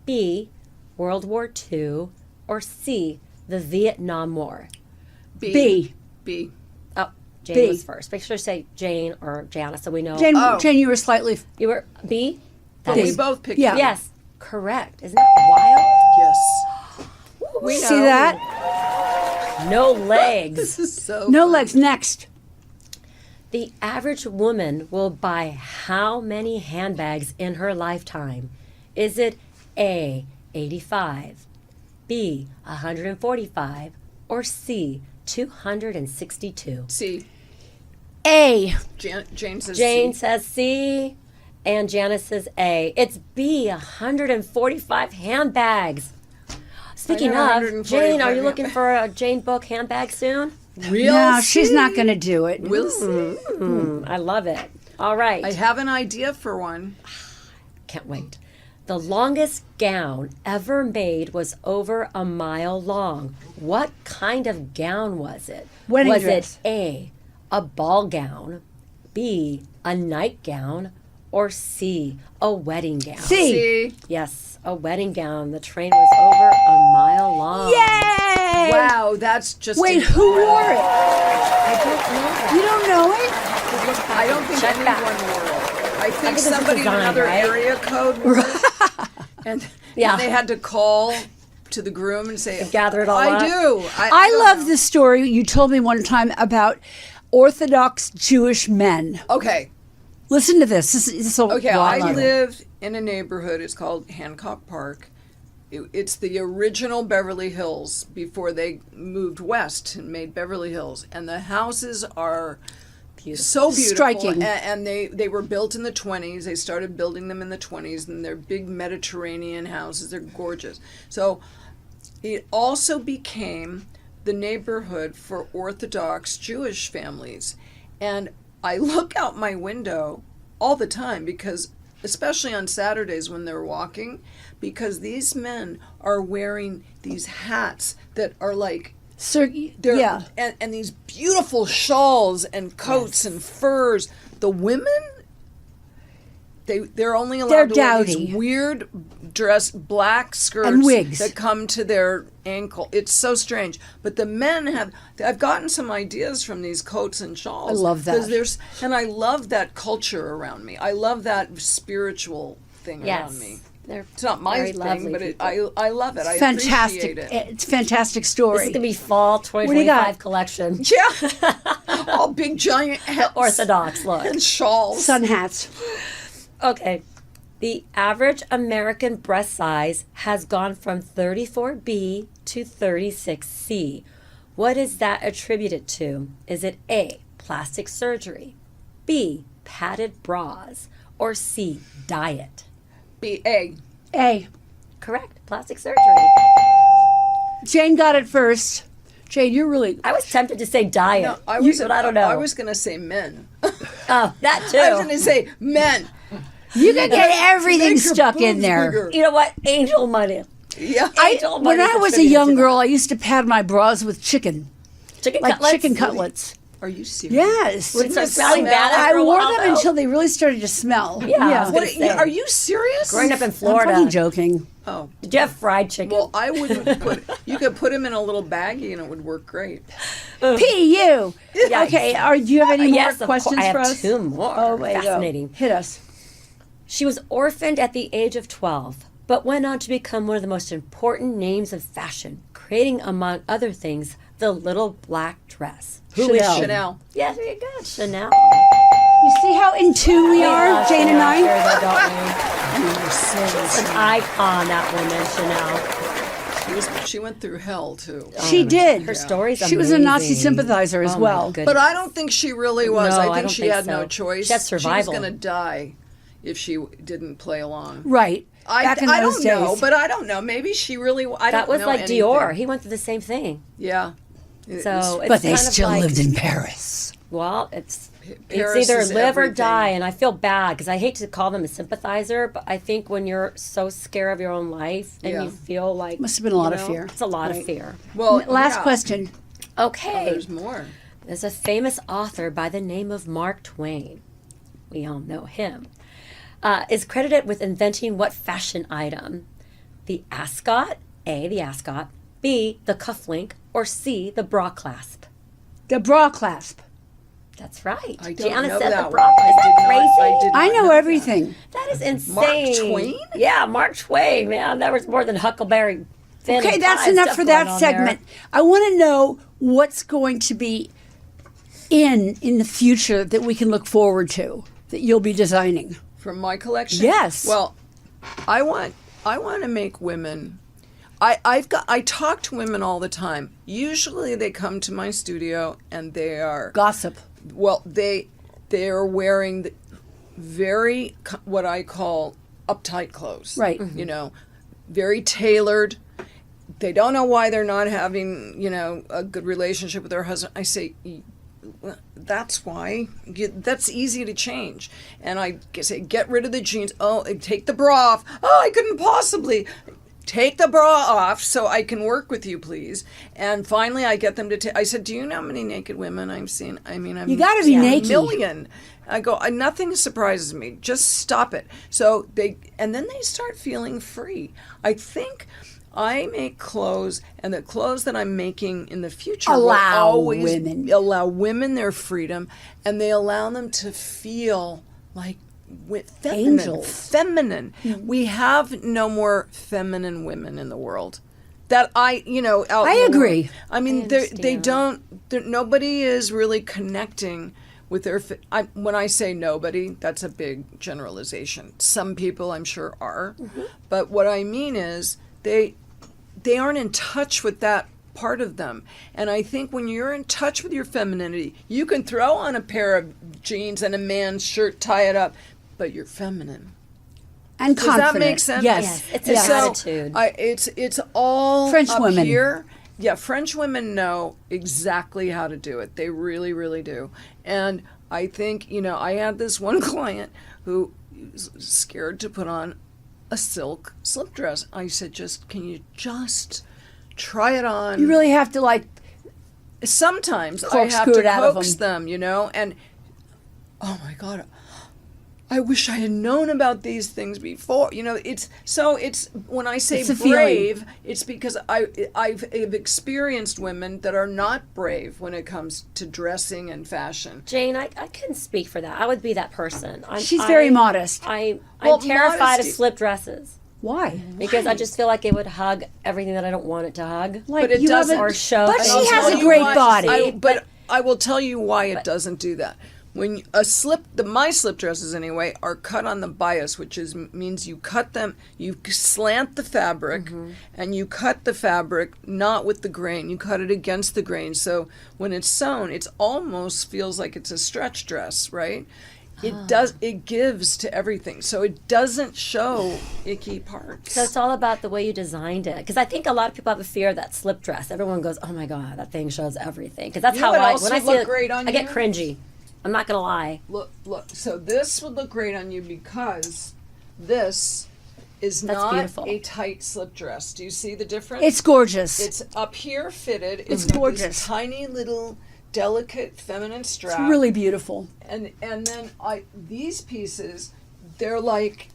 A: B, World War II, or C, the Vietnam War.
B: B.
C: B.
A: Oh, Jane
B: B.
A: was first. Make sure to say Jane or Janice so we know.
B: Jane,
C: Oh.
B: Jane, you were slightly.
A: You were B?
C: But
B: B.
C: we both picked
B: Yeah.
C: B.
A: Yes, correct. Isn't that wild?
C: Yes. We know.
B: See that?
A: No legs.
C: This is so
B: No
C: fun.
B: legs. Next.
A: The average woman will buy how many handbags in her lifetime? Is it A, 85, B, 145, or C, 262?
C: C.
B: A.
C: Jane says
A: Jane
C: C.
A: says C, and Janice says A. It's B, 145 handbags. Speaking
C: I
A: of,
C: have
A: Jane, are
C: 145
A: you looking for a Jane Booke handbag soon?
C: Real
B: No,
C: C.
B: she's not going to do it.
C: We'll see.
A: I love it. All right.
C: I have an idea for one.
A: Can't wait. The longest gown ever made was over a mile long. What kind of gown was it?
B: Wedding
A: was
B: dress.
A: it A ball gown, B, a nightgown, or C, a wedding gown?
B: C.
C: C.
A: Yes, a wedding gown. The train was over a mile long.
B: Yay!
C: Wow, that's just.
B: Wait, who wore it?
A: I don't know that.
B: You don't know it?
C: I don't think
A: Check
C: anyone
A: back.
C: wore it. I think
A: think it's a
C: somebody in
A: design,
C: another
A: right?
C: area code wore it. And
A: Yeah.
C: they had to call to the groom and say,
A: gather it all
C: I
A: up.
C: do.
B: I
C: don't
B: love
C: know.
B: the story you told me one time about Orthodox Jewish men.
C: Okay.
B: Listen to this. This will
C: Okay,
B: wow,
C: I
B: love it.
C: live in a neighborhood. It's called Hancock Park. It's the original Beverly Hills before they moved west and made Beverly Hills. And the houses are so beautiful.
B: Striking.
C: And they were built in the 20s. They started building them in the 20s. And they're big Mediterranean houses. They're gorgeous. So it also became the neighborhood for Orthodox Jewish families. And I look out my window all the time because, especially on Saturdays when they're walking, because these men are wearing these hats that are like, they're,
B: yeah.
C: and these beautiful shawls and coats and furs. The women, they're only allowed
B: They're
C: to wear
B: dowdy.
C: these weird dress, black skirts
B: And wigs.
C: that come to their ankle. It's so strange. But the men I've gotten some ideas from these coats and shawls.
B: I love that.
C: 'Cause and I love that culture around me. I love that spiritual thing
A: Yes.
C: around me.
A: They're
C: It's not my
A: very
C: thing,
A: lovely
C: but
A: people.
C: I love it. I
B: Fantastic.
C: appreciate it.
B: It's a fantastic
A: This
B: story.
A: is going to be fall
B: do you got?
A: 2025 collection.
C: Yeah. All big giant hats.
A: Orthodox look.
C: And shawls.
B: Sun hats.
A: Okay. The average American breast size has gone from 34B to 36C. What is that attributed to? Is it A, plastic surgery, B, padded bras, or C, diet?
C: B.A.
B: A.
A: Correct. Plastic surgery.
B: Jane got it first. Jane, you're really.
A: I was tempted to say diet,
C: No, I was.
A: but I don't know.
C: I was going to say men.
A: Oh, that too.
C: I was going to say men.
B: You can get everything
C: Make your
B: stuck in
C: boobs
B: there.
C: bigger.
A: You know what? Angel money.
C: Yeah.
A: Angel money.
B: When I was a
A: attributed
B: young
A: to
B: girl, I used to pad my bras with chicken,
A: that. Chicken
B: like
A: cutlets.
B: chicken cutlets.
C: Are you serious?
B: Yes.
A: Would it start
C: Didn't it
A: smelling
C: smell?
A: bad after
B: I
A: a
B: wore
A: while,
B: them
A: though?
B: until they really started to smell.
A: Yeah, I was
C: What,
A: gonna say.
C: are you serious?
A: Growing up in
B: I'm
A: Florida,
B: fucking joking.
C: Oh.
A: did you have fried chicken?
C: Well, I wouldn't put. You could put them in a little baggie and it would work great.
B: P.U.
A: Yikes.
B: Okay, do you have any more
A: yes, of course.
B: questions
A: I
B: for
A: have
B: us?
A: 2 more.
B: Oh, wait, go.
A: Fascinating.
B: Hit us.
A: She was orphaned at the age of 12, but went on to become one of the most important names of fashion, creating, among other things, the little black dress. Who is she?
C: Chanel.
A: Yes, there you go. Chanel.
B: You see how in tune we are,
A: love
B: Jane and
A: Chanel,
B: I?
A: sure, though, don't we? She's an icon, that woman, Chanel.
C: She went through hell too.
B: She did.
A: Her story's
B: She was a Nazi
A: amazing.
B: sympathizer as
A: Oh, my
B: well.
A: goodness.
C: But I don't think she really was.
A: No,
C: I
A: I
C: think
A: don't
C: she
A: think
C: had no
A: so.
C: choice.
A: She had survival.
C: She was going to die if she didn't play along.
B: Right. Back in
C: I
B: those
C: don't know,
B: days.
C: but I don't know. Maybe she really. I
A: That
C: don't
A: was
C: know
A: like
C: anything.
A: Dior. He went through the same thing.
C: Yeah.
A: So it's
B: But they
A: kind of
B: still
A: like,
B: lived in Paris.
A: Well, it's
C: Paris
A: either
C: is
A: live or
C: everything.
A: die, and I feel bad because I hate to call them a sympathizer, but I think when you're so scared of your own life and
C: Yeah.
A: you feel like
B: Must have been a lot
A: you
B: of
A: know,
B: fear.
A: it's a lot
B: Right.
A: of fear.
C: Well,
B: Last
C: yeah.
B: question.
A: Okay,
C: There's more.
A: there's a famous author by the name of Mark Twain. We all know him. Is credited with inventing what fashion item? The ascot, A, the ascot, B, the cufflink, or C, the bra clasp?
B: The bra clasp.
A: That's right.
C: I don't
A: Janice
C: know
A: said
C: that
A: the bra.
C: one. I
A: Isn't
C: did
A: that
C: not-
A: crazy?
C: I did
B: I
C: not
B: know
C: that.
B: everything.
A: That is insane.
C: Twain?
A: Yeah, Mark Twain, man. That was more than Huckleberry Finn.
B: Okay,
A: and
B: that's
A: Pie
B: enough
A: stuff
B: for
A: going
B: that
A: on
B: segment.
A: there.
B: I want to know what's going to be in the future that we can look forward to that you'll be designing.
C: From my collection.
B: Yes.
C: Well, I want to make women. I talk to women all the time. Usually they come to my studio and they are
B: Gossip.
C: well they are wearing very what I call uptight clothes.
B: Right.
C: You know, very tailored. They don't know why they're not having, a good relationship with their husband. I say, that's why. That's easy to change. And I say, get rid of the jeans. Oh, take the bra off. Oh, I couldn't possibly. Take the bra off so I can work with you, please. And finally, I get them to I said, do you know how many naked women I've seen? I mean,
B: You gotta be naked.
C: A million. I go, nothing surprises me. Just stop it. So and then they start feeling free. I think I make clothes, and the clothes that I'm making in the future
B: Allow
C: will always
B: women.
C: allow women their freedom, and they allow them to feel like feminine.
B: Angels.
C: Feminine. We have no more feminine women in the world. That out
B: I
C: in the
B: agree.
C: world. I mean,
A: I
C: they don't. Nobody is really connecting with their. When I say nobody, that's a big generalization. Some people, I'm sure, are, but what I mean is they aren't in touch with that part of them. And I think when you're in touch with your femininity, you can throw on a pair of jeans and a man's shirt, tie it up, but you're feminine.
B: And
C: Does
B: confident.
C: that make sense?
B: Yes.
A: Yes, it's an attitude.
C: It's all
B: French
C: up
B: women.
C: here. Yeah, French women know exactly how to do it. They really, really do. And I think, I had this one client who was scared to put on a silk slip dress. I said, can you just try it on?
B: You really have to
C: Sometimes I have
B: corkscrew
C: to
B: it out of
C: coax
B: them.
C: and oh my God, I wish I had known about these things before. It's when I say
B: It's a feeling.
C: brave, it's because I've experienced women that are not brave when it comes to dressing and fashion.
A: Jane, I can speak for that. I would be that person.
B: She's very modest.
A: I'm
C: Well,
A: terrified
C: modesty-
A: of slip dresses
B: Why?
A: because I just feel like it would hug everything that I don't want it to hug.
B: Like,
C: it
B: you
C: doesn't-
B: haven't-
A: Or show.
B: But
A: And
B: she
A: I'll
B: has
A: tell
B: a
A: you
B: great
A: why.
B: body.
C: But I will tell you why it doesn't do that. When my slip dresses anyway are cut on the bias, which means you cut them, you slant the fabric, and you cut the fabric not with the grain. You cut it against the grain. So when it's sewn, it almost feels like it's a stretch dress, right? It gives to everything, so it doesn't show icky parts.
A: So it's all about the way you designed it. Because I think a lot of people have a fear of that slip dress. Everyone goes, "Oh my God, that thing shows everything." Because that's
C: You know
A: how
C: what else
A: when I
C: would
A: see
C: look
A: it,
C: great on
A: I get
C: you?
A: cringy. I'm not gonna lie.
C: Look. So this would look great on you because this is
A: That's
C: not
A: beautiful.
C: a tight slip dress. Do you see the difference?
B: It's gorgeous.
C: It's up here fitted. It's
B: gorgeous.
C: This tiny little delicate feminine strap.
B: It's really beautiful.
C: And then these pieces, they're like,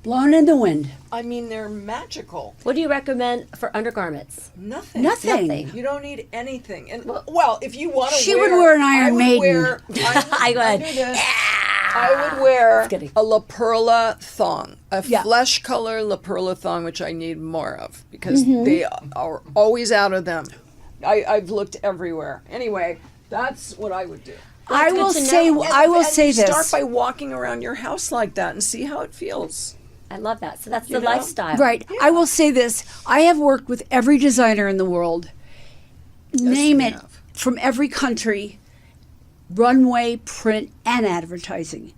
B: Blown in the wind.
C: I mean, they're magical.
A: What do you recommend for undergarments?
C: Nothing.
B: Nothing.
C: You don't need anything. And well, if you want to,
B: She would wear an Iron Maiden.
A: I would.
C: I would wear
A: kidding.
C: a La Perla thong, a
B: Yeah.
C: flesh color La Perla thong, which I need more of because they are always out of them. I've looked everywhere. Anyway, that's what I would do.
B: I
A: good
B: will
A: to
B: say.
A: know.
B: I will
C: And
B: say
C: you
B: this.
C: Start by walking around your house like that and see how it feels.
A: I love that. So that's the
C: know?
A: lifestyle.
B: Right. I will say this. I have worked with every designer in the world. Name
C: you
B: it,
C: have.
B: from every country, runway, print, and advertising.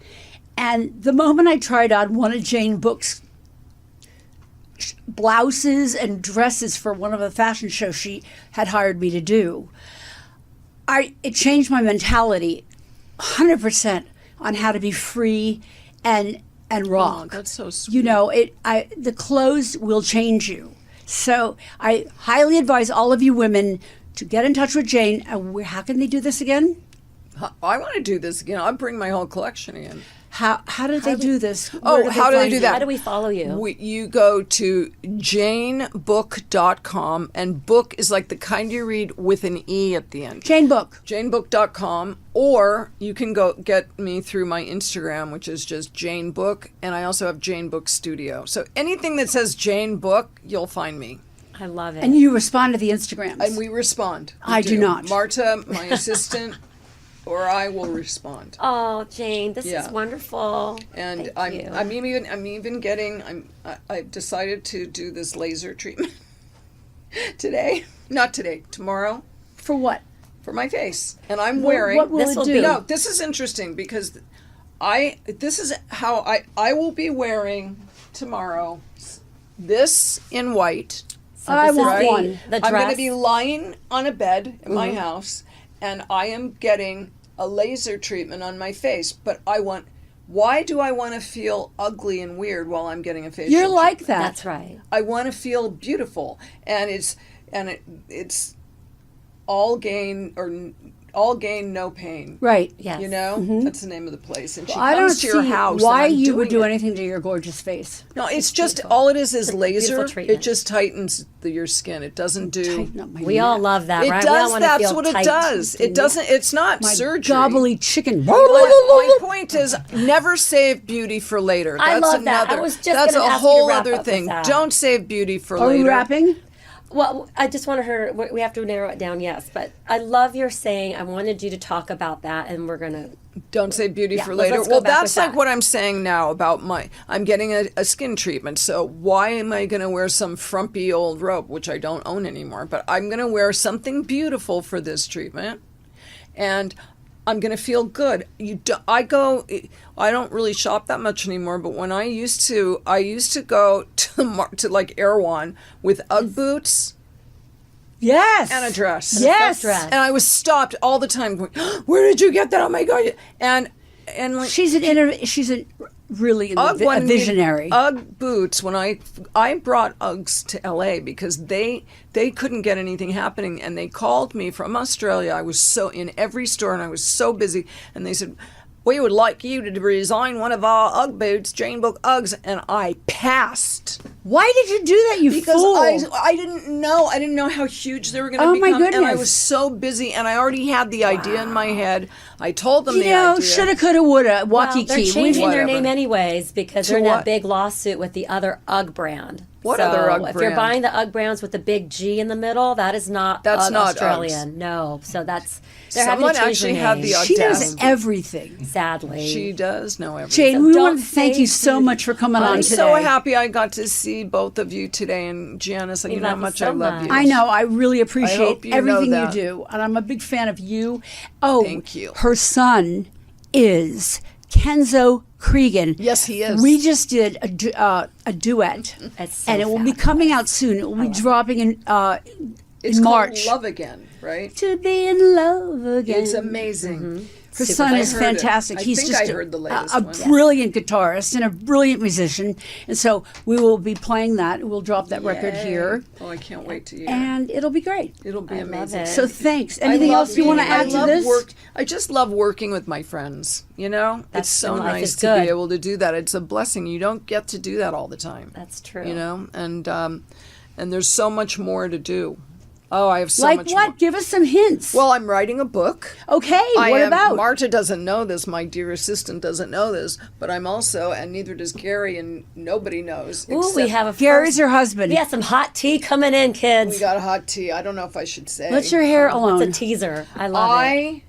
B: And the moment I tried on one of Jane Booke's blouses and dresses for one of the fashion shows she had hired me to do, it changed my mentality 100% on how to be free and rock.
C: Oh, that's so sweet.
B: You know, the clothes will change you. So I highly advise all of you women to get in touch with Jane. How can they do this again?
C: I want to do this again. I'll bring my whole collection again.
B: How do they do this?
C: Oh, how do they do that?
A: How do we follow you?
C: You go to janebook.com, and book is like the kind you read with an E at the end.
B: Jane Booke.
C: janebook.com, or you can go get me through my Instagram, which is just Jane Booke, and I also have Jane Booke Studio. So anything that says Jane Booke, you'll find me.
A: I love it.
B: And you respond to the Instagrams.
C: And we respond. We
B: I do not.
C: Marta, my assistant, or I will respond.
A: Oh, Jane, this
C: Yeah.
A: is wonderful.
C: And
A: Thank you.
C: I'm even getting I've decided to do this laser treatment today. Not today, tomorrow,
B: For what?
C: for my face. And I'm wearing
B: What will
A: This
B: it
A: will
B: do?
A: be-
C: No, this is interesting because this is how I will be wearing tomorrow this in white.
A: So
B: I
A: this is
B: want
A: the-
B: one.
A: The
C: I'm going
A: dress.
C: to be lying on a bed in my house, and I am getting a laser treatment on my face. But why do I want to feel ugly and weird while I'm getting a facial
B: You're like
C: treatment?
B: that.
A: That's right.
C: I want to feel beautiful, and it's all gain no pain.
B: Right.
A: Yes.
C: You know, that's the name of the place. And she
B: I don't
C: comes to
B: see
C: your house.
B: why
C: and I'm
B: you would do
C: doing it.
B: anything to your gorgeous face.
C: No, it's just all it is
A: a
C: laser.
A: beautiful treatment.
C: It just tightens your skin. It doesn't do.
B: Tighten up my
A: We all love that,
C: It
A: right? We all
C: does.
A: want to
C: That's
A: feel
C: what
A: tight.
C: it does. It doesn't. It's not
B: my
C: surgery.
B: gobbly chicken.
C: My point is, never save beauty for later.
A: I
C: That's
A: love that. I
C: another.
A: was just
C: that's
A: gonna
C: a
A: ask you to
C: whole
A: wrap
C: other
A: up with
C: thing.
A: that.
C: Don't save beauty for
B: Are
C: later.
B: we wrapping?
A: Well, I just wanted her. We have to narrow it down. Yes, but I love your saying. I wanted you to talk about that, and we're gonna.
C: Don't save beauty for
A: let's
C: later.
A: go
C: Well,
A: back
C: that's
A: with
C: like
A: that.
C: what I'm saying now about I'm getting a skin treatment. So why am I going to wear some frumpy old robe, which I don't own anymore? But I'm going to wear something beautiful for this treatment, and I'm going to feel good. I don't really shop that much anymore, but when I used to go to like Erewhon with Ugg boots
B: Yes.
C: and a dress.
B: Yes.
A: dress.
C: And I was stopped all the time going, "Where did you get that? Oh my god!" And like
B: She's really
C: Ugg
B: a visionary.
C: Ugg boots. When I brought Uggs to LA because they couldn't get anything happening, and they called me from Australia. I was so in every store, and I was so busy, and they said, "We would like you to design one of our Ugg boots, Jane Booke Uggs," and I passed.
B: Why did you do that, you
C: Because
B: fool?
C: I didn't know how huge they were going to
B: Oh, my
C: become, and I
B: goodness.
C: was so busy, and I already had the idea in my head. I told them
B: you
C: the
B: know,
C: idea.
B: shoulda, coulda, woulda,
A: Well,
B: walkie
A: they're
B: key.
A: changing their
C: Whatever.
A: name anyways because
C: To
A: they're in
C: what?
A: that big lawsuit with the other UGG brand.
C: What
A: So
C: other UGG
A: if you're
C: brand?
A: buying the UGG brands with the big G in the middle, that is not
C: That's
A: UGG
C: not
A: Australian. No, so that's they're
C: Someone
A: having to change
C: actually
A: their
C: had
A: name,
C: the
B: She knows
C: audacity.
B: everything.
A: sadly.
C: She does know everything.
B: Jane,
A: So
B: we
A: don't
B: want to thank you
A: say
B: so
A: beauty.
B: much for coming on
C: I'm
B: today.
C: so happy I got to see both of you today, and Janice, you know how
A: love you
C: much
A: so
C: I love
A: much.
C: you.
B: I know. I really appreciate
C: hope you know
B: everything you
C: that.
B: do, and I'm a big fan of you. Oh,
C: Thank you.
B: Her son is Kenzo Cregan.
C: Yes, he is.
B: We just did a duet,
A: It's so
B: and it will be coming out soon. It will be dropping in
C: It's
B: March.
C: called Love Again, right?
B: To be in love again.
C: It's amazing.
B: Her
A: Super
B: son
A: fun.
B: is
C: I heard it.
B: fantastic.
C: I
B: He's
C: think
B: just
C: I heard the latest
B: a
C: one.
B: brilliant guitarist and a brilliant musician. And so we will be playing that. We'll drop that record
C: Yay.
B: here,
C: Oh, I can't wait to hear.
B: and it'll be great.
C: It'll be
A: I love
C: amazing.
A: it.
B: So thanks.
C: I
B: Anything
C: love
B: else you want to
C: being-
B: add
C: I
B: to
C: love
B: this?
C: I just love working with my friends. You know,
A: That's
C: it's so
A: when life
C: nice
A: is
C: to
A: good.
C: be able to do that. It's a blessing. You don't get to do that all the time.
A: That's true.
C: You know, and there's so much more to do. Oh, I have so
B: Like
C: much
B: what?
C: more.
B: Give us some hints.
C: Well, I'm writing a book.
B: Okay, what about?
C: Marta doesn't know this. My dear assistant doesn't know this, but I'm also, and neither does Gary, and nobody knows.
A: Ooh, we
C: except
A: have a
B: Gary's
A: first,
B: her husband.
A: we have some hot tea coming in, kids.
C: we got a hot tea. I don't know if I should say.
B: Let your hair
A: It's a
B: alone.
A: teaser. I love it.
C: I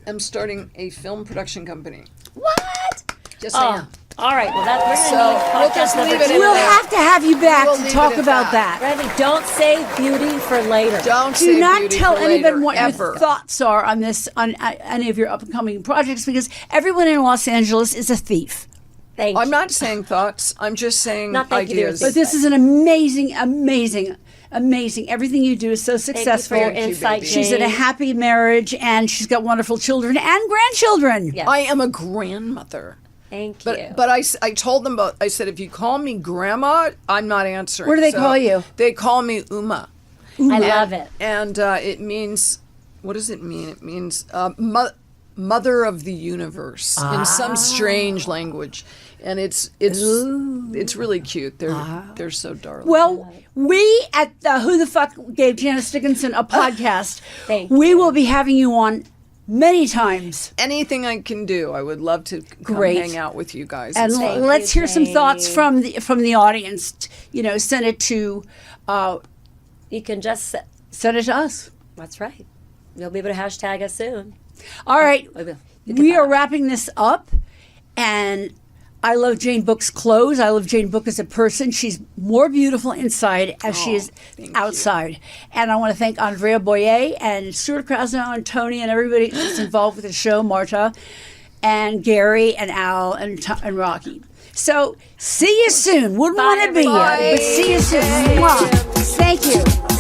C: am starting a film production company.
A: What?
C: Yes, I
A: Oh,
C: am.
A: All right. Well, we're going to
C: So,
A: need
C: we'll
A: podcast
C: just
A: number
C: leave it
A: 2.
C: in
B: We'll
C: there.
B: have to have you back
C: We'll
B: to
C: leave
B: talk
C: it at
B: about
C: that.
B: that.
A: Riley, don't save beauty for later.
C: Don't
B: Do
C: say
B: not
C: beauty
B: tell
C: for
B: anybody
C: later,
B: what
C: ever.
B: your thoughts are on this, on any of your upcoming projects, because everyone in Los Angeles is a thief.
A: Thank
C: I'm
A: you.
C: not saying thoughts. I'm just saying
A: Not thank you to your
C: ideas.
B: But this is an amazing, amazing, amazing. Everything you do is so
A: Thank you for
B: successful.
A: your
C: Thank you,
A: insight,
C: baby.
B: She's in a
A: Jane.
B: happy marriage, and she's got wonderful children and grandchildren.
A: Yes.
C: I am a grandmother.
A: Thank you.
C: But I told them both. I said, if you call me grandma, I'm not answering.
B: What do they
C: So
B: call you?
C: They call me Uma.
A: I love it.
C: And it means, what does it mean? It means mother of the universe in some strange language, and it's really cute. They're so darling.
B: Well, we at Who the Fuck Gave Janice Dickinson a podcast,
A: Thank
B: we will be having you on many times.
C: anything I can do, I would love to come
B: Great.
C: hang out with you guys.
B: And
C: It's fun.
B: let's hear some
A: Jane.
B: thoughts from the audience. Send it to
A: You can just.
B: send it to us.
A: That's right. You'll be able to hashtag us soon.
B: All right,
A: We will.
B: we are wrapping this up, and I love Jane Booke's clothes. I love Jane Booke as a person. She's more beautiful inside as she is
C: thank you.
B: outside. And I want to thank Andrea Boyer and Stuart Krasnow and Tony and everybody that's involved with the show, Marta and Gary and Al and Rocky. So see you soon. Wouldn't
A: Bye,
B: want to be here,
A: everybody.
B: but see you soon. Mwah. Thank you.